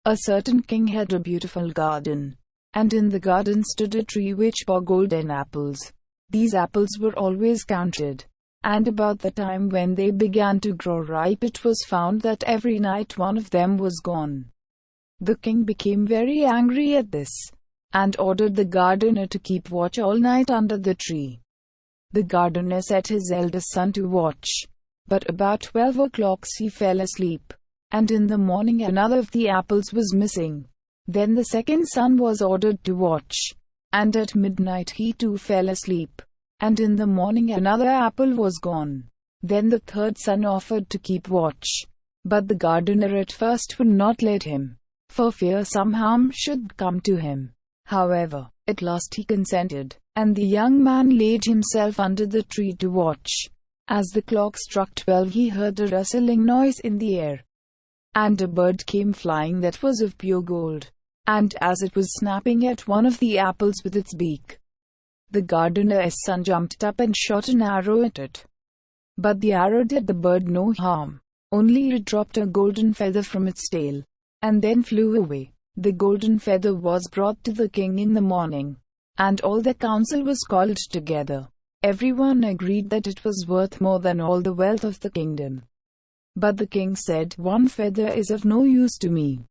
A certain king had a beautiful garden, and in the garden stood a tree which bore golden apples. These apples were always counted, and about the time when they began to grow ripe, it was found that every night one of them was gone. The king became very angry at this, and ordered the gardener to keep watch all night under the tree. The gardener set his eldest son to watch, but about 12 o'clock he fell asleep, and in the morning another of the apples was missing. Then the second son was ordered to watch, and at midnight he too fell asleep, and in the morning another apple was gone. Then the third son offered to keep watch, but the gardener at first would not let him, for fear some harm should come to him. However, at last he consented, and the young man laid himself under the tree to watch. As the clock struck 12, he heard a rustling noise in the air, and a bird came flying that was of pure gold, and as it was snapping at one of the apples with its beak, the gardener's son jumped up and shot an arrow at it. But the arrow did the bird no harm, only it dropped a golden feather from its tail, and then flew away. The golden feather was brought to the king in the morning, and all the council was called together. Everyone agreed that it was worth more than all the wealth of the kingdom. But the king said, "One feather is of no use to me.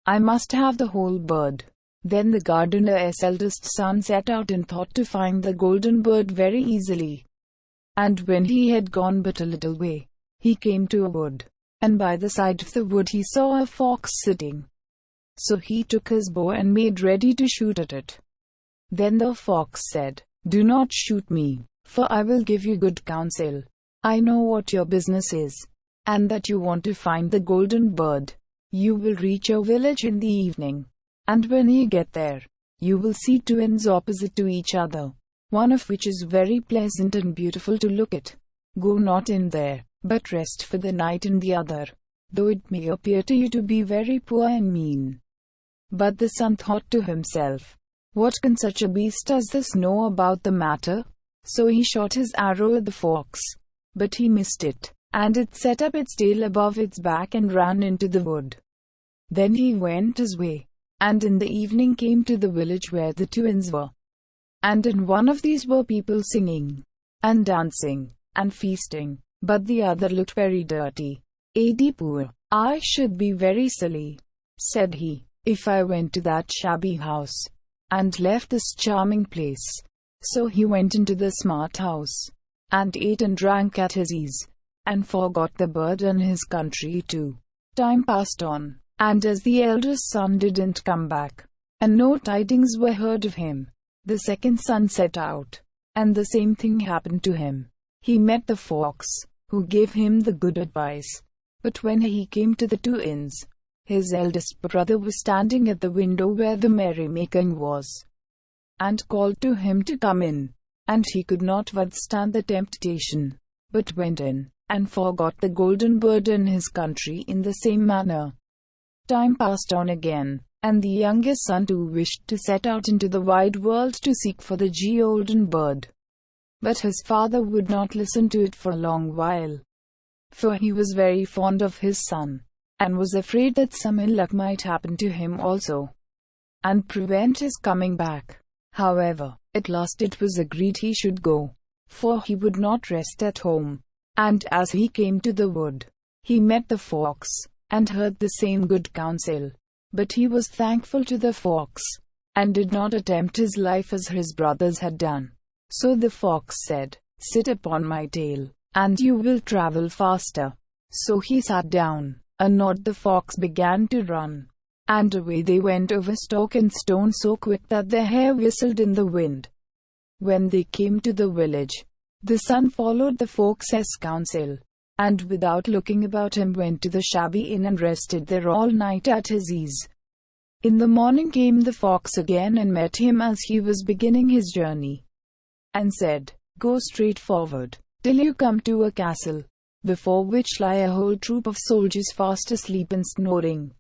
I must have the whole bird." Then the gardener's eldest son set out and thought to find the golden bird very easily. And when he had gone but a little way, he came to a wood, and by the side of the wood he saw a fox sitting. So he took his bow and made ready to shoot at it. Then the fox said, "Do not shoot me, for I will give you good counsel. I know what your business is, and that you want to find the golden bird. You will reach a village in the evening, and when you get there, you will see two inns opposite to each other, one of which is very pleasant and beautiful to look at. Go not in there, but rest for the night in the other, though it may appear to you to be very poor and mean." But the son thought to himself, "What can such a beast as this know about the matter?" So he shot his arrow at the fox, but he missed it, and it set up its tail above its back and ran into the wood. Then he went his way, and in the evening came to the village where the two inns were. And in one of these were people singing, and dancing, and feasting, but the other looked very dirty. Poor, I should be very silly," said he, "if I went to that shabby house, and left this charming place." So he went into the smart house, and ate and drank at his ease, and forgot the bird and his country too. Time passed on, and as the eldest son didn't come back, and no tidings were heard of him, the second son set out, and the same thing happened to him. He met the fox, who gave him the good advice. But when he came to the two inns, his eldest brother was standing at the window where the merrymaking was, and called to him to come in, and he could not withstand the temptation, but went in, and forgot the golden bird and his country in the same manner. Time passed on again, and the youngest son too wished to set out into the wide world to seek for the golden bird. But his father would not listen to it for a long while, for he was very fond of his son, and was afraid that some ill luck might happen to him also, and prevent his coming back. However, at last it was agreed he should go, for he would not rest at home. And as he came to the wood, he met the fox, and heard the same good counsel. But he was thankful to the fox, and did not attempt his life as his brothers had done. So the fox said, "Sit upon my tail, and you will travel faster." So he sat down, and the fox began to run, and away they went over stock and stone so quick that their hair whistled in the wind. When they came to the village, the son followed the fox's counsel, and without looking about him went to the shabby inn and rested there all night at his ease. In the morning came the fox again and met him as he was beginning his journey, and said, "Go straight forward, till you come to a castle, before which lie a whole troop of soldiers fast asleep and snoring.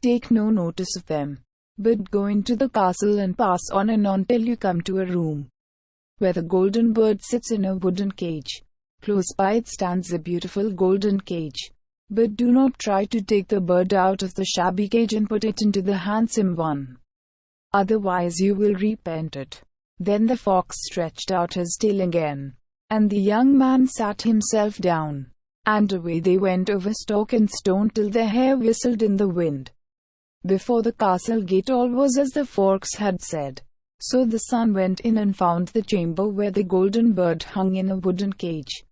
Take no notice of them, but go into the castle and pass on and on till you come to a room, where the golden bird sits in a wooden cage. Close by it stands a beautiful golden cage. But do not try to take the bird out of the shabby cage and put it into the handsome one. Otherwise you will repent it. Then the fox stretched out his tail again, and the young man sat himself down, and away they went over stock and stone till the hare whistled in the wind. Before the castle gate all was as the fox had said. So the son went in and found the chamber where the golden bird hung in a wooden cage.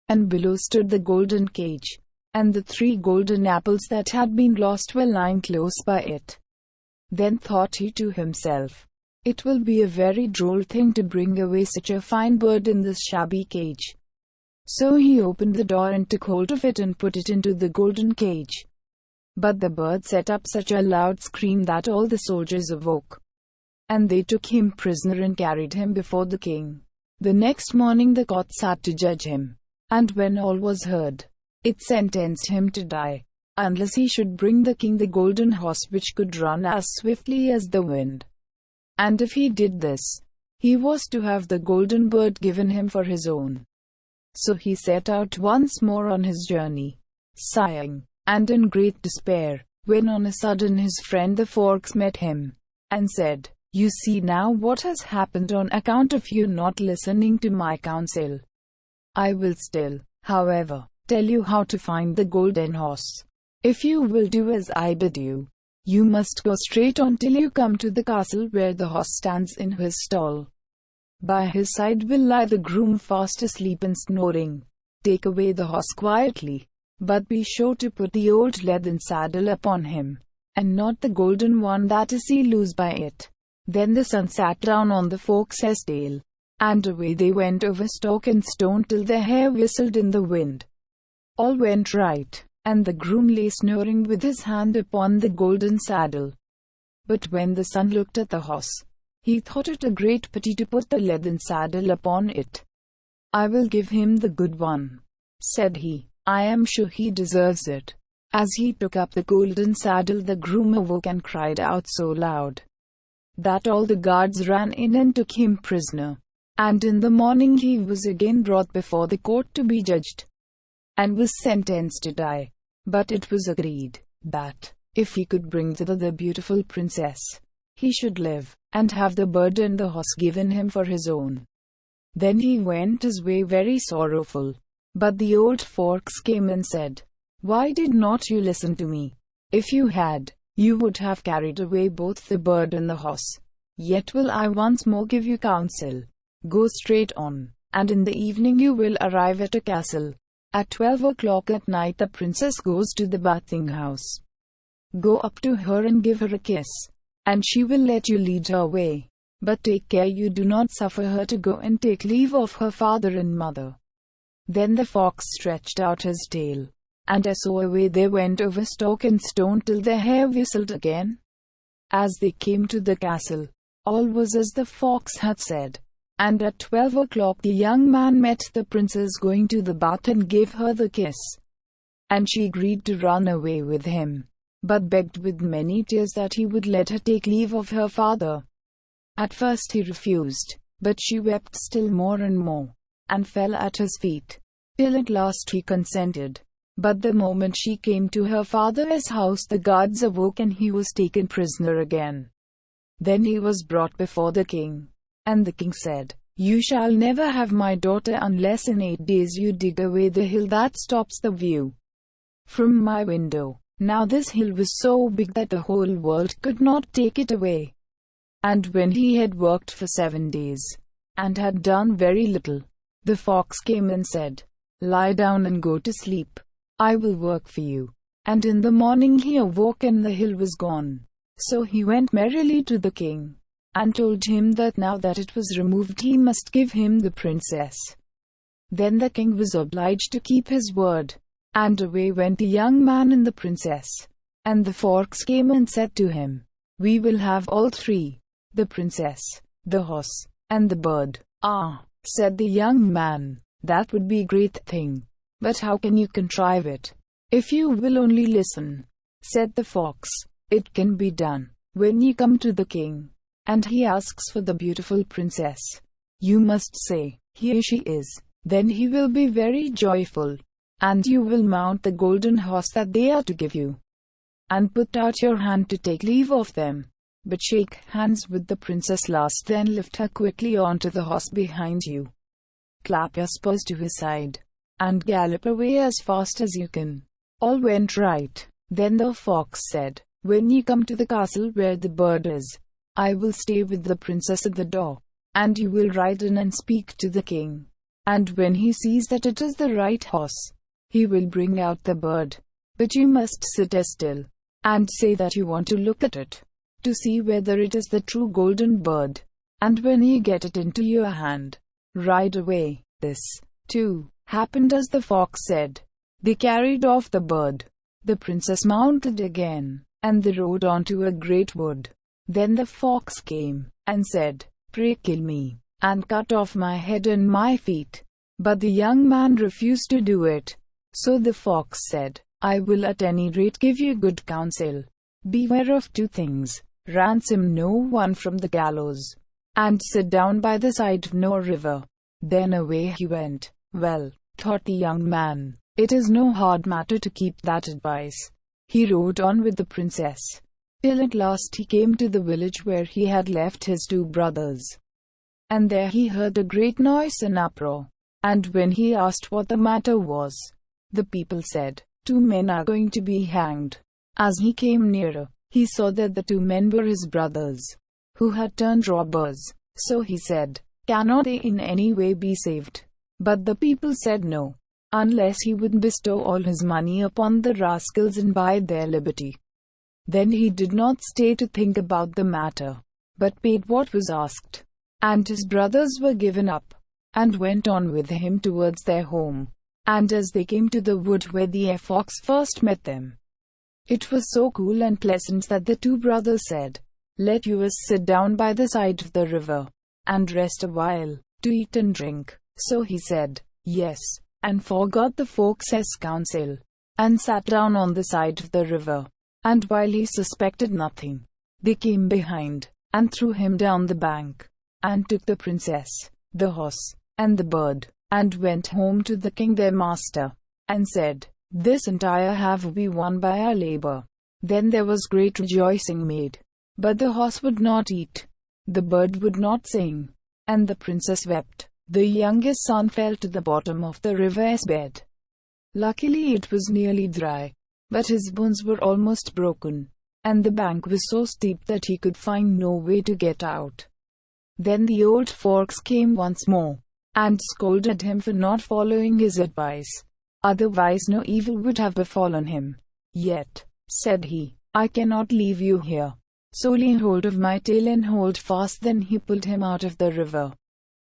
And below stood the golden cage, and the 3 golden apples that had been lost were lying close by it. Then thought he to himself, "It will be a very droll thing to bring away such a fine bird in this shabby cage." So he opened the door and took hold of it and put it into the golden cage. But the bird set up such a loud scream that all the soldiers awoke. And they took him prisoner and carried him before the king. The next morning the court sat to judge him. And when all was heard, it sentenced him to die, unless he should bring the king the golden horse which could run as swiftly as the wind. And if he did this, he was to have the golden bird given him for his own. So he set out once more on his journey, sighing, and in great despair, when on a sudden his friend the fox met him, and said, "You see now what has happened on account of you not listening to my counsel. I will still, however, tell you how to find the golden horse. If you will do as I bid you, you must go straight on till you come to the castle where the horse stands in his stall. By his side will lie the groom fast asleep and snoring. Take away the horse quietly, but be sure to put the old leathern saddle upon him, and not the golden one that is loose by it." Then the son sat down on the fox's tail, and away they went over stock and stone till the hare whistled in the wind. All went right, and the groom lay snoring with his hand upon the golden saddle. But when the son looked at the horse, he thought it a great pity to put the leathern saddle upon it. "I will give him the good one," said he. "I am sure he deserves it." As he took up the golden saddle, the groom awoke and cried out so loud that all the guards ran in and took him prisoner. And in the morning he was again brought before the court to be judged, and was sentenced to die. But it was agreed that, if he could bring thither the beautiful princess, he should live, and have the bird and the horse given him for his own. Then he went his way very sorrowful. But the old fox came and said, "Why did not you listen to me? If you had, you would have carried away both the bird and the horse. Yet will I once more give you counsel. Go straight on, and in the evening you will arrive at a castle. At 12 o'clock at night the princess goes to the bathing house. Go up to her and give her a kiss, and she will let you lead her away. But take care you do not suffer her to go and take leave of her father and mother." Then the fox stretched out his tail, and so away they went over stock and stone till the hare whistled again. As they came to the castle, all was as the fox had said. And at 12 o'clock the young man met the princess going to the bath and gave her the kiss. And she agreed to run away with him, but begged with many tears that he would let her take leave of her father. At first he refused, but she wept still more and more, and fell at his feet, till at last he consented. But the moment she came to her father's house the guards awoke and he was taken prisoner again. Then he was brought before the king. And the king said, "You shall never have my daughter unless in 8 days you dig away the hill that stops the view from my window." Now this hill was so big that the whole world could not take it away. And when he had worked for 7 days, and had done very little, the fox came and said, "Lie down and go to sleep. I will work for you." And in the morning he awoke and the hill was gone. So he went merrily to the king, and told him that now that it was removed he must give him the princess. Then the king was obliged to keep his word, and away went the young man and the princess. And the fox came and said to him, "We will have all 3, the princess, the horse, and the bird." "Ah," said the young man, "that would be a great thing. But how can you contrive it?" "If you will only listen," said the fox, "it can be done. When you come to the king, and he asks for the beautiful princess, you must say, 'Here she is.' Then he will be very joyful. and you will mount the golden horse that they are to give you, and put out your hand to take leave of them. But shake hands with the princess last, then lift her quickly onto the horse behind you. Clap your spurs to his side, and gallop away as fast as you can. All went right. Then the fox said, when you come to the castle where the bird is, I will stay with the princess at the door, and you will ride in and speak to the king. And when he sees that it is the right horse, he will bring out the bird. But you must sit still, and say that you want to look at it, to see whether it is the true golden bird. And when you get it into your hand, ride away. This, too, happened as the fox said. They carried off the bird. The princess mounted again, and they rode on to a great wood. Then the fox came, and said, pray kill me, and cut off my head and my feet. But the young man refused to do it. So the fox said, I will at any rate give you good counsel. Beware of two things. Ransom no one from the gallows, and sit down by the side of no river. Then away he went. Well, thought the young man, it is no hard matter to keep that advice. He rode on with the princess, till at last he came to the village where he had left his two brothers. And there he heard a great noise and uproar. And when he asked what the matter was, the people said, 2 men are going to be hanged. As he came nearer, he saw that the 2 men were his brothers, who had turned robbers. So he said, cannot they in any way be saved? But the people said no, unless he would bestow all his money upon the rascals and buy their liberty. Then he did not stay to think about the matter, but paid what was asked. And his brothers were given up, and went on with him towards their home. And as they came to the wood where the fox first met them, it was so cool and pleasant that the 2 brothers said, let us sit down by the side of the river, and rest a while, to eat and drink. So he said, yes, and forgot the fox's counsel, and sat down on the side of the river. And while he suspected nothing, they came behind, and threw him down the bank, and took the princess, the horse, and the bird, and went home to the king their master, and said, this entire have we won by our labor. Then there was great rejoicing made. But the horse would not eat, the bird would not sing, and the princess wept. The youngest son fell to the bottom of the river's bed. Luckily it was nearly dry, but his bones were almost broken, and the bank was so steep that he could find no way to get out. Then the old fox came once more, and scolded him for not following his advice. Otherwise no evil would have befallen him. Yet, said he, I cannot leave you here. So lay hold of my tail and hold fast. Then he pulled him out of the river,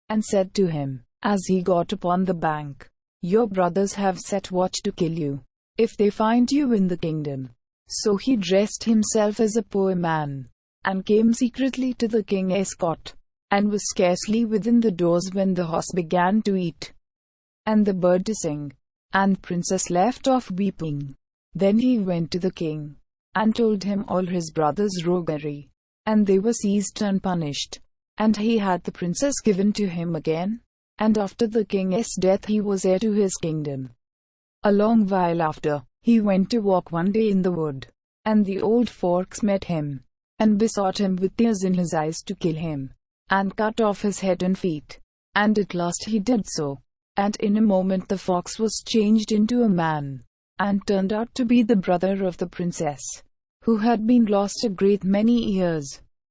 and said to him, as he got upon the bank, your brothers have set watch to kill you, if they find you in the kingdom. So he dressed himself as a poor man, and came secretly to the king's court, and was scarcely within the doors when the horse began to eat, and the bird to sing, and princess left off weeping. Then he went to the king, and told him all his brothers' roguery, and they were seized and punished, and he had the princess given to him again, and after the king's death he was heir to his kingdom. A long while after, he went to walk one day in the wood, and the old fox met him, and besought him with tears in his eyes to kill him, and cut off his head and feet, and at last he did so, and in a moment the fox was changed into a man, and turned out to be the brother of the princess, who had been lost a great many years.